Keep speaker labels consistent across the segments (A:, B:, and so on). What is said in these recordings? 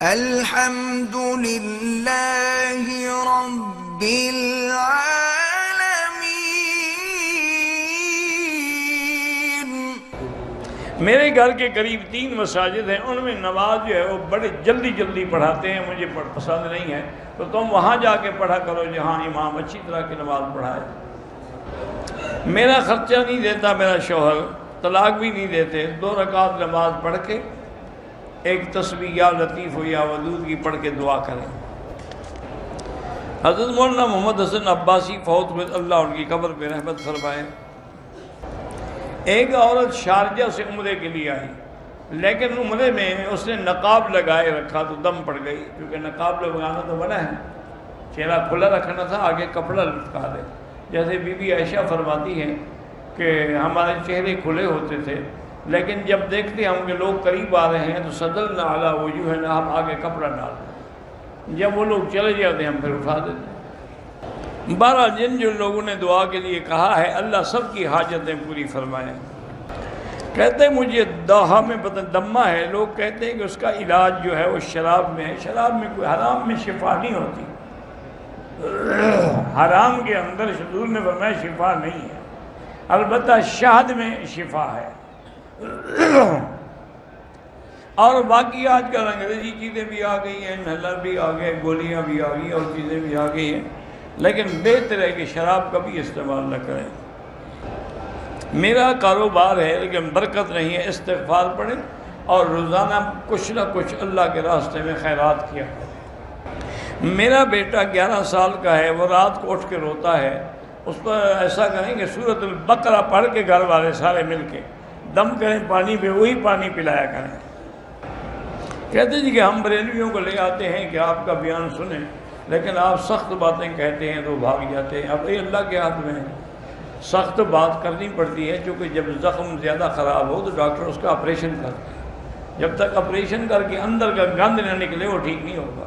A: الحمد للہ رب العالمین۔
B: میرے گھر کے قریب 3 مساجد ہیں، ان میں نماز جو ہے وہ بڑے جلدی جلدی پڑھاتے ہیں، مجھے پسند نہیں ہے، تو تم وہاں جا کے پڑھا کرو جہاں امام اچھی طرح کی نماز پڑھائے۔ میرا خرچہ نہیں دیتا میرا شوہر، طلاق بھی نہیں دیتے، 2 رکعت نماز پڑھ کے ایک تسبیح یا لطیف ہو یا ودود کی پڑھ کے دعا کریں۔ حضرت مولانا محمد حسن عباسی فوت ہوئے، اللہ ان کی قبر پہ رحمت فرمائے۔ ایک عورت شارجہ سے عمرے کے لیے آئی، لیکن عمرے میں اس نے نقاب لگائے رکھا تو دم پڑ گئی، کیونکہ نقاب لگانا تو منع ہے، چہرہ کھلا رکھنا تھا، آگے کپڑا لٹکا دے۔ جیسے بی بی عائشہ فرماتی ہیں کہ ہمارے چہرے کھلے ہوتے تھے، لیکن جب دیکھتے ہم کہ لوگ قریب آ رہے ہیں تو سدلنا علی وجوہنا، ہم آگے کپڑا ڈال دیں، جب وہ لوگ چلے جاتے ہیں ہم پھر اٹھا دیتے ہیں۔ بہرحال جن لوگوں نے دعا کے لیے کہا ہے، اللہ سب کی حاجتیں پوری فرمائیں۔ کہتے ہیں مجھے دہا میں دمہ ہے، لوگ کہتے ہیں کہ اس کا علاج جو ہے وہ شراب میں ہے، شراب میں کوئی، حرام میں شفا نہیں ہوتی، حرام کے اندر حضور نے فرمایا شفا نہیں ہے، البتہ شہد میں شفا ہے۔ اور باقی آج کل انگریزی چیزیں بھی آ گئی ہیں، انہیلر بھی آ گئے، گولیاں بھی آ گئی اور چیزیں بھی آ گئی ہیں، لیکن بہتر ہے کہ شراب کبھی استعمال نہ کریں۔ میرا کاروبار ہے لیکن برکت نہیں ہے، استغفار پڑھیں اور روزانہ کچھ نہ کچھ اللہ کے راستے میں خیرات کیا کریں۔ میرا بیٹا 11 سال کا ہے، وہ رات کو اٹھ کے روتا ہے، اس پر ایسا کریں کہ سورۃ البقرہ پڑھ کے گھر والے سارے مل کے دم کریں پانی پہ، وہی پانی پلایا کریں۔ کہتے جی کہ ہم بریلویوں کو لے آتے ہیں کہ آپ کا بیان سنیں، لیکن آپ سخت باتیں کہتے ہیں تو بھاگ جاتے ہیں۔ اب یہ اللہ کے ہاتھ میں ہے، سخت بات کرنی پڑتی ہے، چونکہ جب زخم زیادہ خراب ہو تو ڈاکٹر اس کا آپریشن کرتے ہیں، جب تک آپریشن کر کے اندر کا گند نہ نکلے وہ ٹھیک نہیں ہوگا۔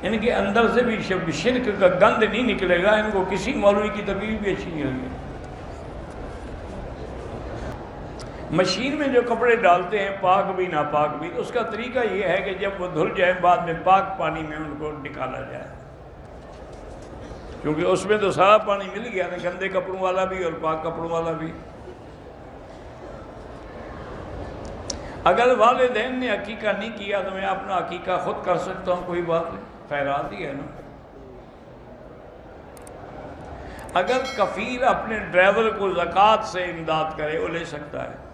B: ان کے اندر سے بھی شرک کا گند نہیں نکلے گا، ان کو کسی مولوی کی تقریر بھی اچھی نہیں لگے۔ مشین میں جو کپڑے ڈالتے ہیں پاک بھی ناپاک بھی، اس کا طریقہ یہ ہے کہ جب وہ دھل جائیں بعد میں پاک پانی میں ان کو نکالا جائے، کیونکہ اس میں تو سارا پانی مل گیا نا، گندے کپڑوں والا بھی اور پاک کپڑوں والا بھی۔ اگر والدین نے عقیقہ نہیں کیا تو میں اپنا عقیقہ خود کر سکتا ہوں، کوئی بات نہیں، خیرات ہی ہے نا۔ اگر کفیل اپنے ڈرائیور کو زکوٰۃ سے امداد کرے وہ لے سکتا ہے۔